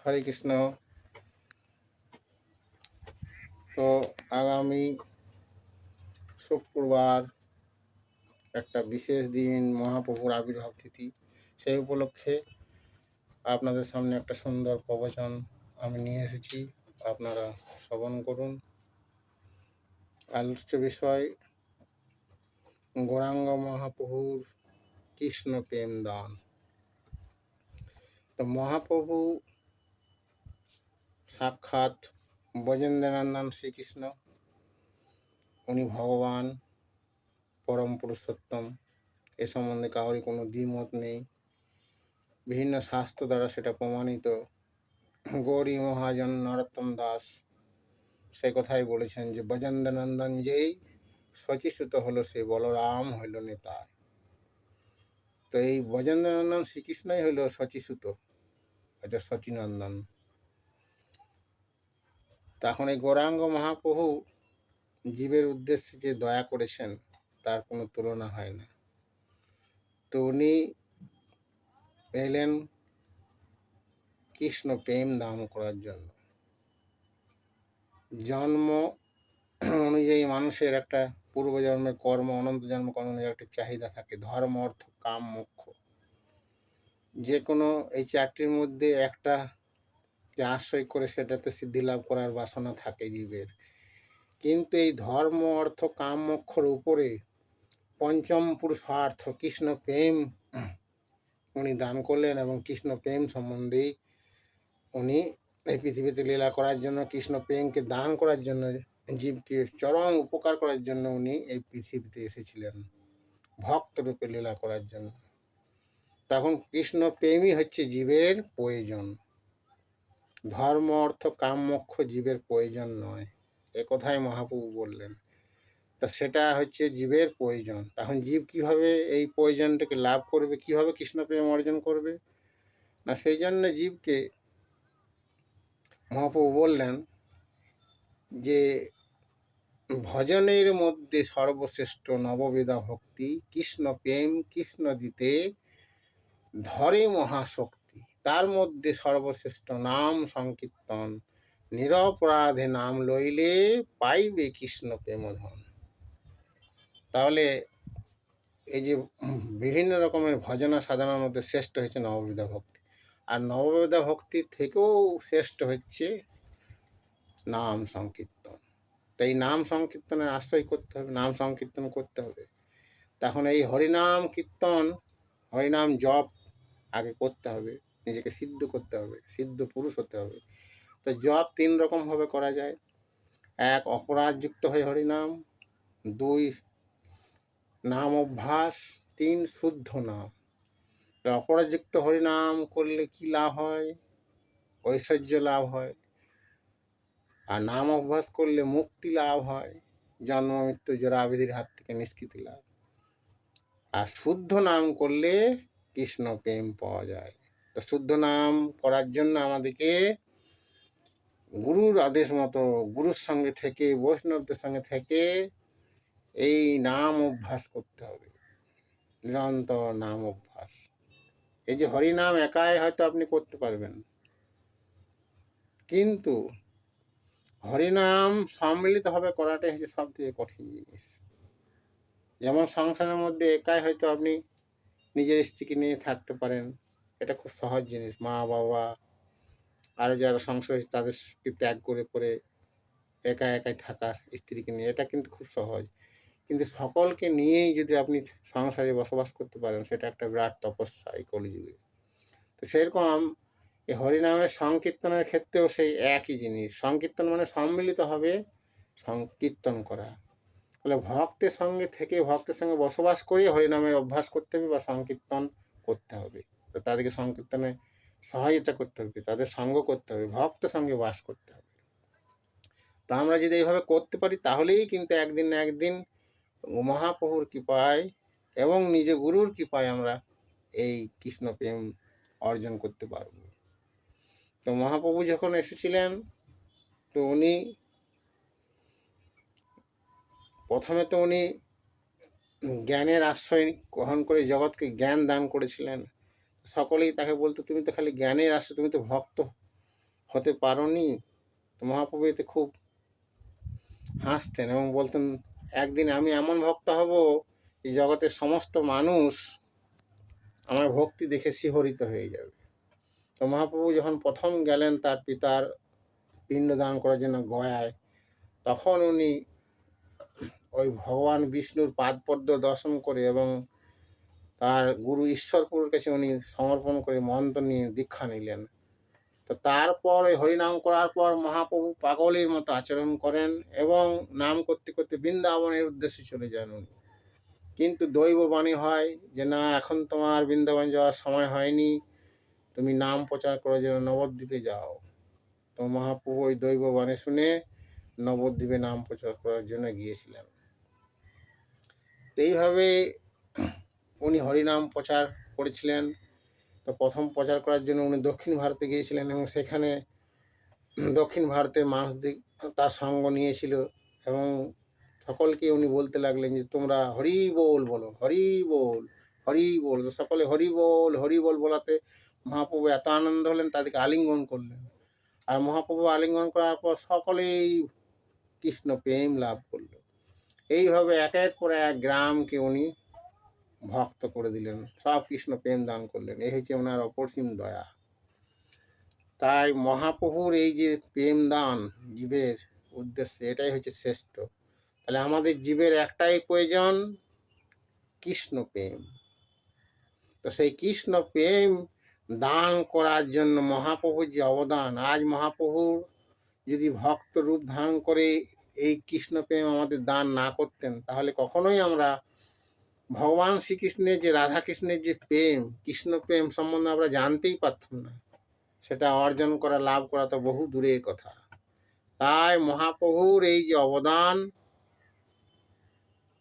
হরে কৃষ্ণ। তো আগামী শুক্রবার একটা বিশেষ দিন, মহাপ্রভুর আবির্ভাব তিথি। সেই উপলক্ষে আপনাদের সামনে একটা সুন্দর প্রবচন আমি নিয়ে এসেছি, আপনারা শ্রবণ করুন। আলোচ্য বিষয় গৌরাঙ্গ মহাপ্রভুর কৃষ্ণ প্রেম দান। তো মহাপ্রভু সাক্ষাৎ ব্রজেন্দ্রনন্দন শ্রীকৃষ্ণ, উনি ভগবান, পরম পুরুষোত্তম। এ সম্বন্ধে কারোরই কোনো দ্বিমত নেই, বিভিন্ন শাস্ত্র দ্বারা সেটা প্রমাণিত। গৌরী মহাজন নরোত্তম দাস সে কথাই বলেছেন যে ব্রজেন্দ্রনন্দন যেই শচীসুত হলো, সে বলরাম হইল নেতায়। তো এই ব্রজেন্দ্রনন্দন শ্রীকৃষ্ণই হইল শচীসুত, এটা শচীনন্দন। তখন এই গৌরাঙ্গ মহাপ্রভু জীবের উদ্দেশ্যে যে দয়া করেছেন তার কোনো তুলনা হয় না। তো উনি এলেন কৃষ্ণ প্রেম দান করার জন্য। জন্ম অনুযায়ী মানুষের একটা পূর্বজন্মের কর্ম, অনন্ত জন্ম কর্ম অনুযায়ী একটা চাহিদা থাকে, ধর্ম, অর্থ, কাম, মোক্ষ। যে কোনো এই চারটির মধ্যে একটা আশ্রয় করে সেটাতে সিদ্ধি লাভ করার বাসনা থাকে জীবের। কিন্তু এই ধর্ম, অর্থ, কাম, মোক্ষর উপরে পঞ্চম পুরুষার্থ কৃষ্ণ প্রেম উনি দান করলেন, এবং কৃষ্ণ প্রেম সম্বন্ধেই উনি এই পৃথিবীতে লীলা করার জন্য, কৃষ্ণ প্রেমকে দান করার জন্য, জীবকে চরম উপকার করার জন্য উনি এই পৃথিবীতে এসেছিলেন, ভক্ত রূপে লীলা করার জন্য। তখন কৃষ্ণ প্রেমই হচ্ছে জীবের প্রয়োজন, ধর্ম, অর্থ, কাম, মোক্ষ জীবের প্রয়োজন নয়, এ কথাই মহাপ্রভু বললেন। তা সেটা হচ্ছে জীবের প্রয়োজন। তখন জীব কিভাবে এই প্রয়োজনটাকে লাভ করবে, কিভাবে কৃষ্ণ প্রেম অর্জন করবে? না, সেই জন্য জীবকে মহাপ্রভু বললেন যে ভজনের মধ্যে সর্বশ্রেষ্ঠ নববেদা ভক্তি, কৃষ্ণ প্রেম কৃষ্ণ দিতে ধরে মহাশক্তি। তার মধ্যে সর্বশ্রেষ্ঠ নাম সংকীর্তন, নিরপরাধে নাম লইলে পাইবে কৃষ্ণ প্রেমধন। তাহলে এই যে বিভিন্ন রকমের ভজনা সাধনার মধ্যে শ্রেষ্ঠ হচ্ছে নববেদা ভক্তি, আর নববেদা ভক্তির থেকেও শ্রেষ্ঠ হচ্ছে নাম সংকীর্তন। তাই নাম সংকীর্তনের আশ্রয় করতে হবে, নাম সংকীর্তন করতে হবে। তখন এই হরিনাম কীর্তন, হরিনাম জপ আগে করতে হবে, নিজেকে সিদ্ধ করতে হবে, সিদ্ধ পুরুষ হতে হবে। তো জপ তিন রকমভাবে করা যায়। এক, অপরাধযুক্ত হয়ে হরিনাম। দুই, নাম অভ্যাস। তিন, শুদ্ধ নাম। অপরাধযুক্ত হরিনাম করলে কি লাভ হয়? ঐশ্বর্য লাভ হয়। আর নাম অভ্যাস করলে মুক্তি লাভ হয়, জন্ম মৃত্যু জরা ব্যাধির হাত থেকে নিষ্কৃতি লাভ। আর শুদ্ধ নাম করলে কৃষ্ণ প্রেম পাওয়া যায়। তো শুদ্ধ নাম করার জন্য আমাদেরকে গুরুর আদেশ মতো গুরুর সঙ্গে থেকে, বৈষ্ণবদের সঙ্গে থেকে এই নাম অভ্যাস করতে হবে, নিরন্তর নাম অভ্যাস। এই যে হরিনাম একাই হয়তো আপনি করতে পারবেন, কিন্তু হরিনাম সম্মিলিতভাবে করাটাই হচ্ছে সব থেকে কঠিন জিনিস। যেমন সংসারের মধ্যে একাই হয়তো আপনি নিজের স্ত্রীকে নিয়ে থাকতে পারেন, এটা খুব সহজ জিনিস। মা বাবা আরও যারা সংসার আছে তাদেরকে ত্যাগ করে পরে একা একাই থাকার, স্ত্রীকে নিয়ে, এটা কিন্তু খুব সহজ। কিন্তু সকলকে নিয়েই যদি আপনি সংসারে বসবাস করতে পারেন, সেটা একটা বিরাট তপস্যা এই কলিযুগে। তো সেরকম এই হরিনামের সংকীর্তনের ক্ষেত্রেও সেই একই জিনিস। সংকীর্তন মানে সম্মিলিতভাবে সংকীর্তন করা। তাহলে ভক্তের সঙ্গে থেকে, ভক্তের সঙ্গে বসবাস করে হরিনামের অভ্যাস করতে হবে বা সংকীর্তন করতে হবে। তো তাদেরকে সংকীর্তনে সহায়তা করতে হবে, তাদের সঙ্গ করতে হবে, ভক্তের সঙ্গে বাস করতে হবে। তো আমরা যদি এইভাবে করতে পারি, তাহলেই কিন্তু একদিন না একদিন মহাপ্রভুর কৃপায় এবং নিজ গুরুর কৃপায় আমরা এই কৃষ্ণ প্রেম অর্জন করতে পারব। তো মহাপ্রভু যখন এসেছিলেন, তো উনি প্রথমে তো উনি জ্ঞানের আশ্রয় গ্রহণ করে জগৎকে জ্ঞান দান করেছিলেন। সকলেই তাকে বলতো, তুমি তো খালি জ্ঞানের আশ্রয়, তুমি তো ভক্ত হতে পারোনি? তো মহাপ্রভু এতে খুব হাসতেন এবং বলতেন, একদিন আমি এমন ভক্ত হব এই জগতের সমস্ত মানুষ আমার ভক্তি দেখে শিহরিত হয়ে যাবে। তো মহাপ্রভু যখন প্রথম গেলেন তার পিতার পিণ্ডদান করার জন্য গয়ায়, তখন উনি ওই ভগবান বিষ্ণুর পাদপদ্ম দর্শন করে এবং তার গুরু ঈশ্বরপুরের কাছে উনি সমর্পণ করে মন্ত্র নিয়ে দীক্ষা নিলেন। তো তারপর ওই হরিনাম করার পর মহাপ্রভু পাগলের মতো আচরণ করেন এবং নাম করতে করতে বৃন্দাবনের উদ্দেশ্যে চলে যান উনি। কিন্তু দৈববাণী হয় যে না, এখন তোমার বৃন্দাবন যাওয়ার সময় হয়নি, তুমি নাম প্রচার করার জন্য নবদ্বীপে যাও। তো মহাপ্রভু ওই দৈববাণী শুনে নবদ্বীপে নাম প্রচার করার জন্য গিয়েছিলেন। তো এইভাবে উনি হরিনাম প্রচার করেছিলেন। তো প্রথম প্রচার করার জন্য উনি দক্ষিণ ভারতে গিয়েছিলেন এবং সেখানে দক্ষিণ ভারতের মানুষদের তার সঙ্গ নিয়েছিল এবং সকলকে উনি বলতে লাগলেন যে তোমরা হরি বল বলো, হরি বল, হরি বল। তো সকলে হরি বল বলাতে মহাপ্রভু এত আনন্দ হলেন, তাদেরকে আলিঙ্গন করলেন। আর মহাপ্রভু আলিঙ্গন করার পর সকলেই কৃষ্ণ প্রেম লাভ করল। এইভাবে একের পর এক গ্রামকে উনি ভক্ত করে দিলেন, সব কৃষ্ণ প্রেম দান করলেন। এই হচ্ছে ওনার অপরিসীম দয়া। তাই মহাপ্রভুর এই যে প্রেম দান জীবের উদ্দেশ্যে, এটাই হচ্ছে শ্রেষ্ঠ। তাহলে আমাদের জীবের একটাই প্রয়োজন, কৃষ্ণ প্রেম। তো সেই কৃষ্ণ প্রেম দান করার জন্য মহাপ্রভুর যে অবদান, আজ মহাপ্রভুর যদি ভক্ত রূপ ধারণ করে এই কৃষ্ণ প্রেম আমাদের দান না করতেন, তাহলে কখনোই আমরা ভগবান শ্রীকৃষ্ণের যে রাধাকৃষ্ণের যে প্রেম, কৃষ্ণ প্রেম সম্বন্ধে আমরা জানতেই পারতাম না। সেটা অর্জন করা, লাভ করা তো বহু দূরের কথা। তাই মহাপ্রভুর এই যে অবদান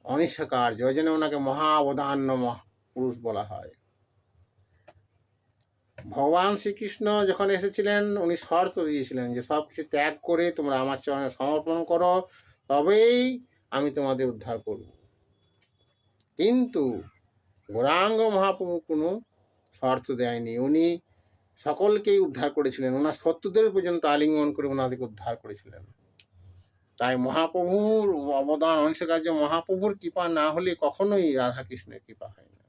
অনিস্বীকার্য, ওই জন্য ওনাকে মহা অবদান্য পুরুষ বলা হয়। ভগবান শ্রীকৃষ্ণ যখন এসেছিলেন উনি শর্ত দিয়েছিলেন যে সব কিছু ত্যাগ করে তোমরা আমার চরণে সমর্পণ করো, তবেই আমি তোমাদের উদ্ধার করব। কিন্তু গৌরাঙ্গ মহাপ্রভু কোনো শর্ত দেয়নি, উনি সকলকেই উদ্ধার করেছিলেন। ওনার শত্রুদের পর্যন্ত আলিঙ্গন করে ওনাদেরকে উদ্ধার করেছিলেন। তাই মহাপ্রভুর অবদান অনস্বীকার্য। মহাপ্রভুর কৃপা না হলে কখনোই রাধাকৃষ্ণের কৃপা হয় না।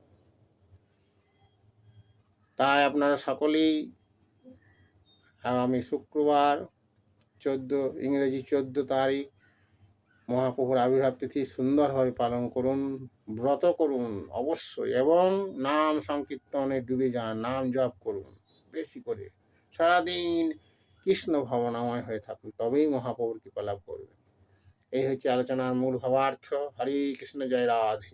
তাই আপনারা সকলেই আগামী শুক্রবার ইংরেজি 14 তারিখ মহাপ্রভুর আবির্ভাব তিথি সুন্দরভাবে পালন করুন, ব্রত করুন অবশ্যই, এবং নাম সংকীর্তনে ডুবে যান, নাম জপ করুন বেশি করে, সারাদিন কৃষ্ণ ভাবনাময় হয়ে থাকুন, তবেই মহাপ্রভুর কৃপা লাভ করবেন। এই হচ্ছে আলোচনার মূল ভাবার্থ। হরে কৃষ্ণ, জয় রাধে।